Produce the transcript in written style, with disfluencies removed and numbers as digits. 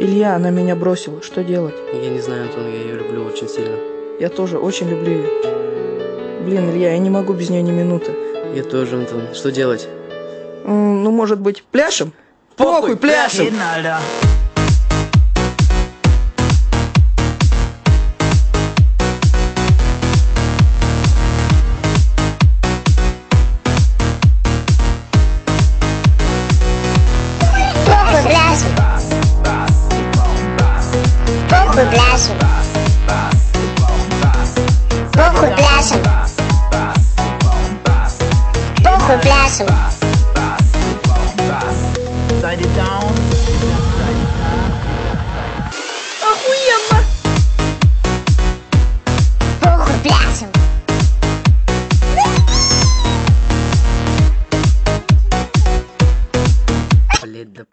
Илья, она меня бросила. Что делать? Я не знаю, Антон, я ее люблю очень сильно. Я тоже очень люблю ее. Блин, Илья, я не могу без нее ни минуты. Я тоже, Антон. Что делать? Ну, может быть, пляшем? Похуй, пляшем! Похуй пляшем. Похуй пляшем. Похуй пляшем. Охуенно! Похуй пляшем. Блядь, да